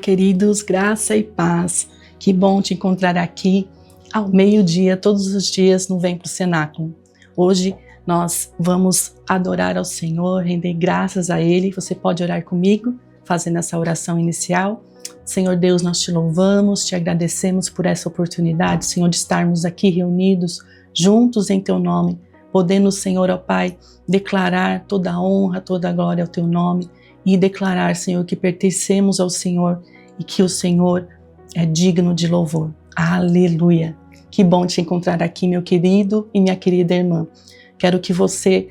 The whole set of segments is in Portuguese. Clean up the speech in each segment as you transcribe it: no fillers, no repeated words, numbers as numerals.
queridos, graça e paz. Que bom te encontrar aqui ao meio-dia, todos os dias no Vem pro Cenáculo. Hoje nós vamos adorar ao Senhor, render graças a Ele. Você pode orar comigo, fazendo essa oração inicial. Senhor Deus, nós te louvamos, te agradecemos por essa oportunidade, Senhor, de estarmos aqui reunidos, juntos em Teu nome, podendo, Senhor, ó Pai, declarar toda a honra, toda a glória ao Teu nome e declarar, Senhor, que pertencemos ao Senhor e que o Senhor é digno de louvor. Aleluia! Que bom te encontrar aqui, meu querido e minha querida irmã. Quero que você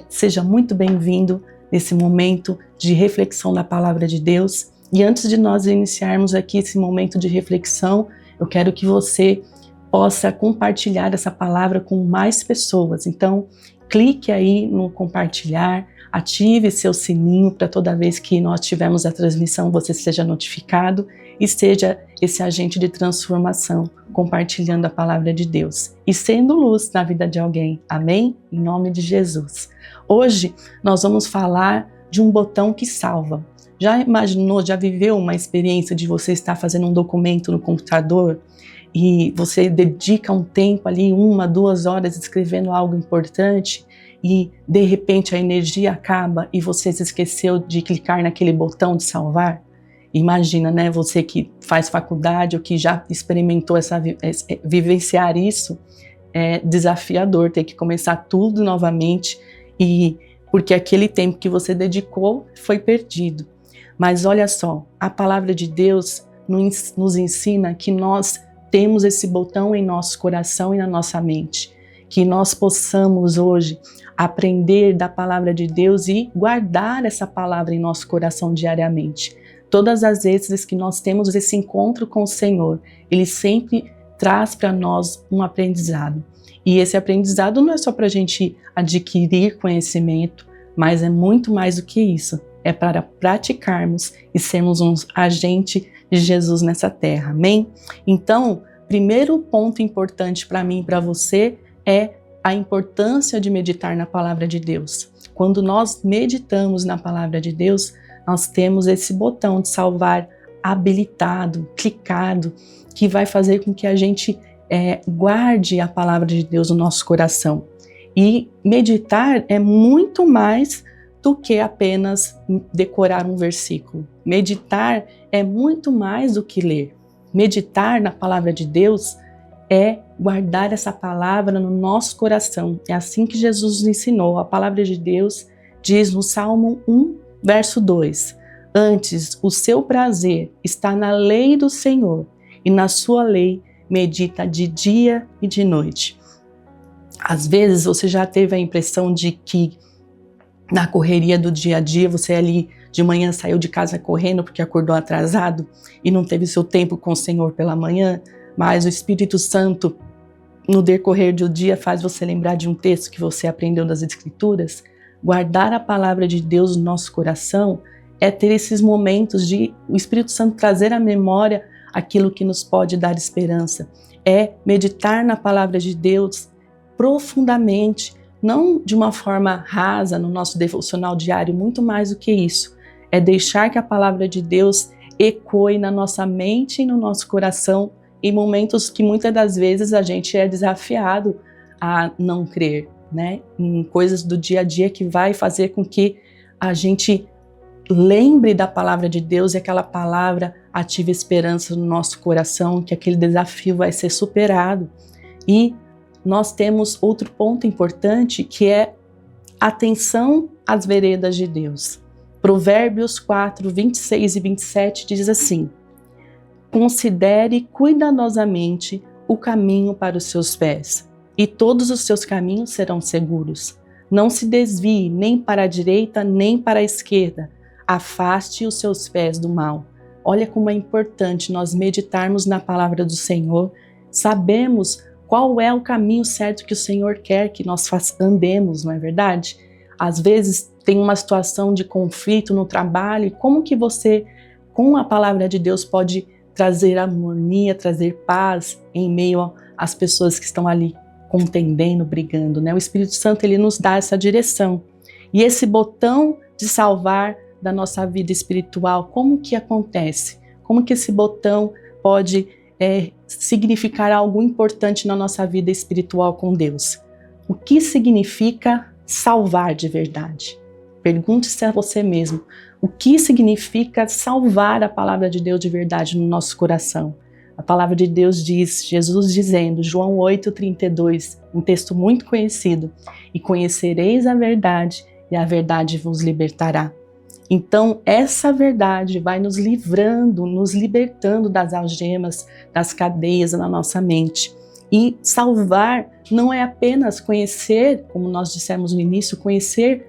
seja muito bem-vindo nesse momento de reflexão da Palavra de Deus. E antes de nós iniciarmos aqui esse momento de reflexão, eu quero que você possa compartilhar essa palavra com mais pessoas. Então, clique aí no compartilhar, ative seu sininho para toda vez que nós tivermos a transmissão você seja notificado e seja esse agente de transformação, compartilhando a palavra de Deus e sendo luz na vida de alguém. Amém? Em nome de Jesus. Hoje nós vamos falar de um botão que salva. Já imaginou, já viveu uma experiência de você estar fazendo um documento no computador e você dedica um tempo ali, 1, 2 horas escrevendo algo importante e de repente a energia acaba e você se esqueceu de clicar naquele botão de salvar? Imagina, né? Você que faz faculdade ou que já experimentou vivenciar isso, é desafiador ter que começar tudo novamente e porque aquele tempo que você dedicou foi perdido. Mas olha só, a palavra de Deus nos ensina que nós temos esse botão em nosso coração e na nossa mente. Que nós possamos hoje aprender da palavra de Deus e guardar essa palavra em nosso coração diariamente. Todas as vezes que nós temos esse encontro com o Senhor, Ele sempre traz para nós um aprendizado. E esse aprendizado não é só para a gente adquirir conhecimento, mas é muito mais do que isso. É para praticarmos e sermos um agente de Jesus nessa terra, amém? Então, primeiro ponto importante para mim e para você é a importância de meditar na palavra de Deus. Quando nós meditamos na palavra de Deus, nós temos esse botão de salvar habilitado, clicado, que vai fazer com que a gente guarde a palavra de Deus no nosso coração. E meditar é muito mais do que apenas decorar um versículo. Meditar é muito mais do que ler. Meditar na palavra de Deus é guardar essa palavra no nosso coração. É assim que Jesus nos ensinou. A palavra de Deus diz no Salmo 1, verso 2: Antes, o seu prazer está na lei do Senhor, e na sua lei medita de dia e de noite. Às vezes você já teve a impressão de que na correria do dia a dia, você ali de manhã saiu de casa correndo porque acordou atrasado e não teve seu tempo com o Senhor pela manhã, mas o Espírito Santo, no decorrer do dia, faz você lembrar de um texto que você aprendeu das Escrituras. Guardar a palavra de Deus no nosso coração é ter esses momentos de o Espírito Santo trazer à memória aquilo que nos pode dar esperança. É meditar na palavra de Deus profundamente, não de uma forma rasa no nosso devocional diário, muito mais do que isso. É deixar que a palavra de Deus ecoe na nossa mente e no nosso coração em momentos que muitas das vezes a gente é desafiado a não crer, né? Em coisas do dia a dia que vai fazer com que a gente lembre da palavra de Deus e aquela palavra ative esperança no nosso coração, que aquele desafio vai ser superado. E nós temos outro ponto importante que é atenção às veredas de Deus. Provérbios 4, 26 e 27 diz assim: Considere cuidadosamente o caminho para os seus pés, e todos os seus caminhos serão seguros. Não se desvie nem para a direita nem para a esquerda, afaste os seus pés do mal. Olha como é importante nós meditarmos na palavra do Senhor, sabemos qual é o caminho certo que o Senhor quer que nós andemos, não é verdade? Às vezes tem uma situação de conflito no trabalho e como que você, com a palavra de Deus, pode trazer harmonia, trazer paz em meio às pessoas que estão ali contendendo, brigando, né? O Espírito Santo, ele nos dá essa direção. E esse botão de salvar da nossa vida espiritual, como que acontece? Como que esse botão pode significar algo importante na nossa vida espiritual com Deus? O que significa salvar de verdade? Pergunte-se a você mesmo, o que significa salvar a palavra de Deus de verdade no nosso coração? A palavra de Deus diz, Jesus dizendo, João 8,32, um texto muito conhecido, e conhecereis a verdade, e a verdade vos libertará. Então, essa verdade vai nos livrando, nos libertando das algemas, das cadeias na nossa mente. E salvar não é apenas conhecer, como nós dissemos no início, conhecer,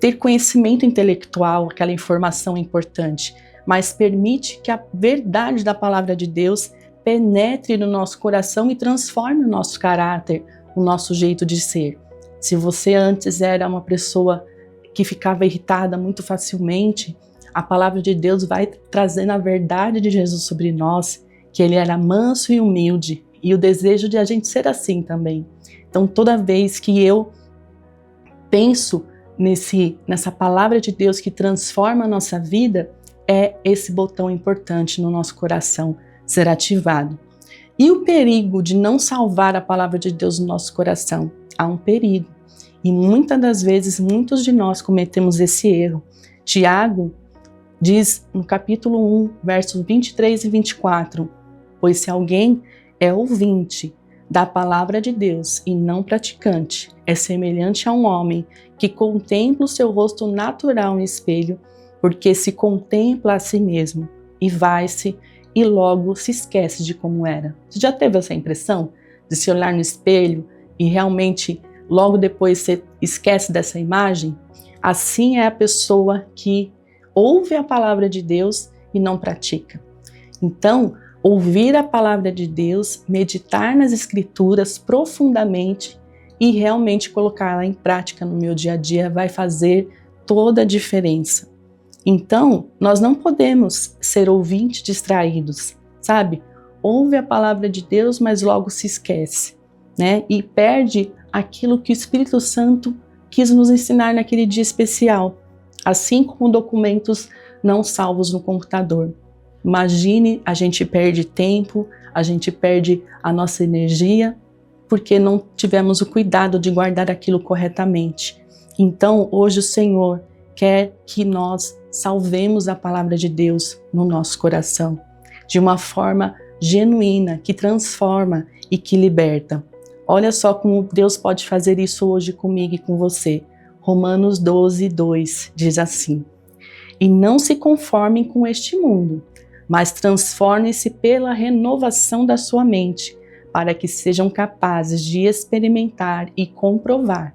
ter conhecimento intelectual, aquela informação importante, mas permite que a verdade da palavra de Deus penetre no nosso coração e transforme o nosso caráter, o nosso jeito de ser. Se você antes era uma pessoa que ficava irritada muito facilmente, a palavra de Deus vai trazendo a verdade de Jesus sobre nós, que ele era manso e humilde, e o desejo de a gente ser assim também. Então, toda vez que eu penso nessa palavra de Deus que transforma a nossa vida, é esse botão importante no nosso coração ser ativado. E o perigo de não salvar a palavra de Deus no nosso coração? Há um perigo. E muitas das vezes, muitos de nós cometemos esse erro. Tiago diz no capítulo 1, versos 23 e 24, pois se alguém é ouvinte da palavra de Deus e não praticante, é semelhante a um homem que contempla o seu rosto natural no espelho, porque se contempla a si mesmo e vai-se e logo se esquece de como era. Você já teve essa impressão de se olhar no espelho e realmente logo depois você esquece dessa imagem? Assim é a pessoa que ouve a palavra de Deus e não pratica. Então, ouvir a palavra de Deus, meditar nas escrituras profundamente e realmente colocá-la em prática no meu dia a dia vai fazer toda a diferença. Então, nós não podemos ser ouvintes distraídos, sabe? Ouve a palavra de Deus, mas logo se esquece, né? E perde aquilo que o Espírito Santo quis nos ensinar naquele dia especial, assim como documentos não salvos no computador. Imagine, a gente perde tempo, a gente perde a nossa energia, porque não tivemos o cuidado de guardar aquilo corretamente. Então, hoje o Senhor quer que nós salvemos a palavra de Deus no nosso coração, de uma forma genuína, que transforma e que liberta. Olha só como Deus pode fazer isso hoje comigo e com você. Romanos 12, 2 diz assim: e não se conformem com este mundo, mas transformem-se pela renovação da sua mente, para que sejam capazes de experimentar e comprovar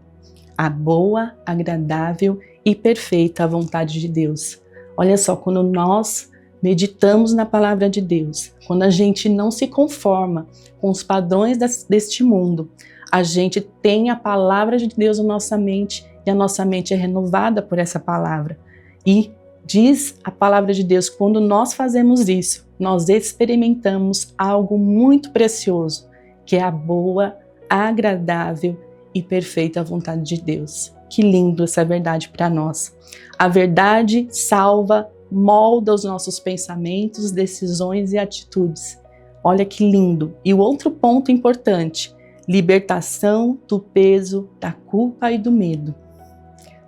a boa, agradável e perfeita vontade de Deus. Olha só, quando nós meditamos na palavra de Deus, quando a gente não se conforma com os padrões deste mundo, a gente tem a palavra de Deus na nossa mente e a nossa mente é renovada por essa palavra. E diz a palavra de Deus, quando nós fazemos isso, nós experimentamos algo muito precioso, que é a boa, agradável e perfeita vontade de Deus. Que lindo essa verdade para nós. A verdade salva, molda os nossos pensamentos, decisões e atitudes. Olha que lindo. E o outro ponto importante, libertação do peso, da culpa e do medo.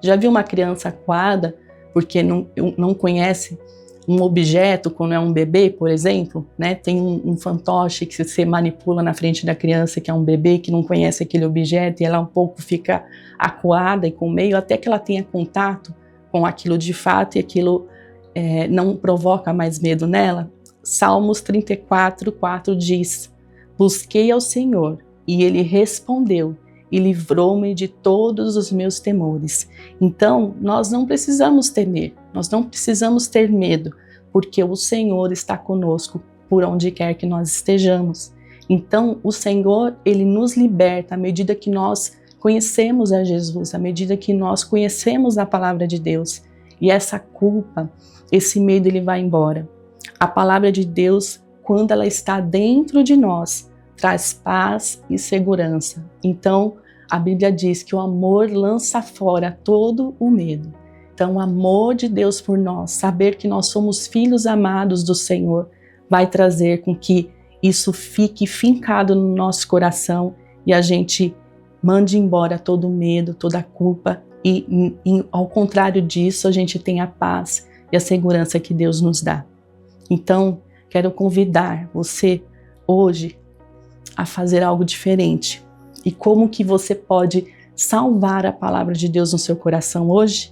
Já viu uma criança acuada porque não conhece um objeto, quando é um bebê, por exemplo, né? Tem um fantoche que você manipula na frente da criança, que é um bebê que não conhece aquele objeto, e ela um pouco fica acuada e com medo, até que ela tenha contato com aquilo de fato e aquilo não provoca mais medo nela. Salmos 34, 4 diz: busquei ao Senhor e Ele respondeu e livrou-me de todos os meus temores. Então, nós não precisamos temer, nós não precisamos ter medo, porque o Senhor está conosco por onde quer que nós estejamos. Então, o Senhor, Ele nos liberta à medida que nós conhecemos a Jesus, à medida que nós conhecemos a palavra de Deus. E essa culpa, esse medo, ele vai embora. A palavra de Deus, quando ela está dentro de nós, traz paz e segurança. Então, a Bíblia diz que o amor lança fora todo o medo. Então, o amor de Deus por nós, saber que nós somos filhos amados do Senhor, vai trazer com que isso fique fincado no nosso coração e a gente mande embora todo o medo, toda a culpa e ao contrário disso, a gente tem a paz e a segurança que Deus nos dá. Então, quero convidar você hoje a fazer algo diferente. E como que você pode salvar a palavra de Deus no seu coração hoje?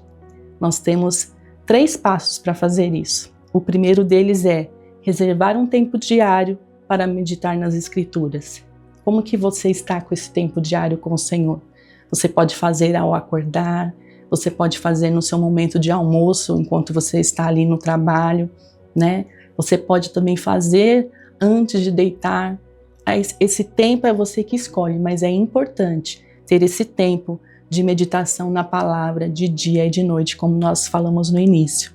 Nós temos 3 passos para fazer isso. O primeiro deles é reservar um tempo diário para meditar nas Escrituras. Como que você está com esse tempo diário com o Senhor? Você pode fazer ao acordar, você pode fazer no seu momento de almoço, enquanto você está ali no trabalho, né? Você pode também fazer antes de deitar. Esse tempo é você que escolhe, mas é importante ter esse tempo de meditação na palavra de dia e de noite, como nós falamos no início.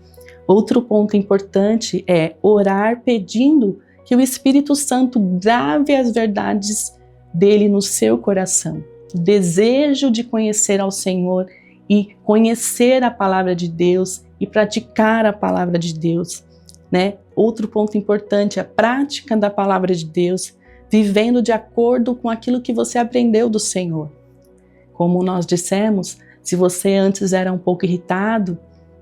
Outro ponto importante é orar pedindo que o Espírito Santo grave as verdades dele no seu coração. O desejo de conhecer ao Senhor e conhecer a palavra de Deus e praticar a palavra de Deus, né? Outro ponto importante é a prática da palavra de Deus, vivendo de acordo com aquilo que você aprendeu do Senhor. Como nós dissemos, se você antes era um pouco irritado,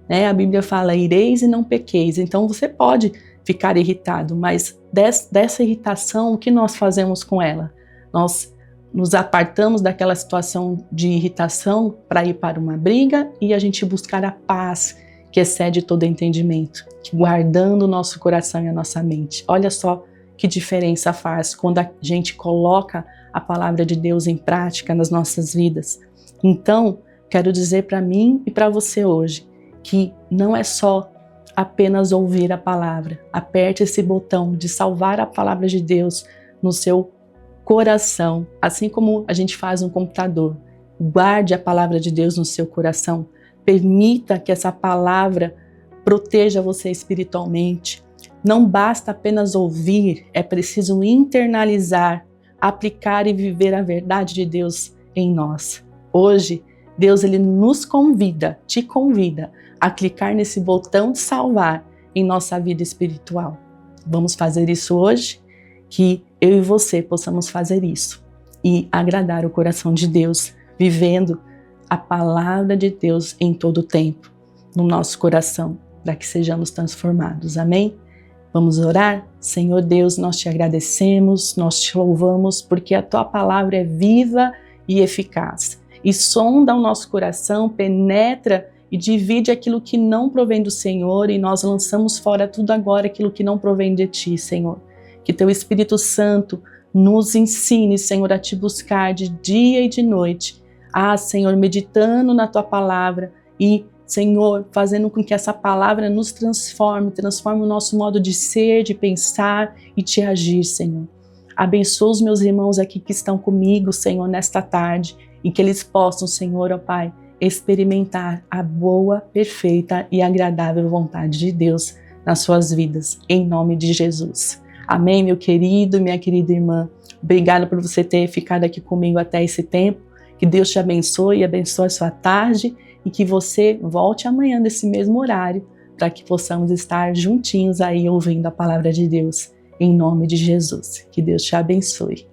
né, a Bíblia fala, ireis e não pequeis. Então você pode ficar irritado, mas dessa irritação, o que nós fazemos com ela? Nós nos apartamos daquela situação de irritação para ir para uma briga e a gente buscar a paz que excede todo entendimento, guardando o nosso coração e a nossa mente. Olha só que diferença faz quando a gente coloca a palavra de Deus em prática nas nossas vidas. Então, quero dizer para mim e para você hoje que não é só apenas ouvir a palavra. Aperte esse botão de salvar a palavra de Deus no seu coração, assim como a gente faz no computador. Guarde a palavra de Deus no seu coração. Permita que essa palavra proteja você espiritualmente. Não basta apenas ouvir, é preciso internalizar, aplicar e viver a verdade de Deus em nós. Hoje, Deus ele nos convida, te convida a clicar nesse botão de salvar em nossa vida espiritual. Vamos fazer isso hoje? Que eu e você possamos fazer isso e agradar o coração de Deus, vivendo a palavra de Deus em todo o tempo, no nosso coração, para que sejamos transformados. Amém? Vamos orar? Senhor Deus, nós te agradecemos, nós te louvamos, porque a tua palavra é viva e eficaz. E sonda o nosso coração, penetra e divide aquilo que não provém do Senhor, e nós lançamos fora tudo agora aquilo que não provém de ti, Senhor. Que teu Espírito Santo nos ensine, Senhor, a te buscar de dia e de noite. Senhor, meditando na tua palavra e, Senhor, fazendo com que essa palavra nos transforme o nosso modo de ser, de pensar e de agir, Senhor. Abençoa os meus irmãos aqui que estão comigo, Senhor, nesta tarde, e que eles possam, Senhor, ó Pai, experimentar a boa, perfeita e agradável vontade de Deus nas suas vidas, em nome de Jesus. Amém, meu querido e minha querida irmã. Obrigada por você ter ficado aqui comigo até esse tempo. Que Deus te abençoe e abençoe a sua tarde e que você volte amanhã nesse mesmo horário para que possamos estar juntinhos aí ouvindo a palavra de Deus. Em nome de Jesus. Que Deus te abençoe.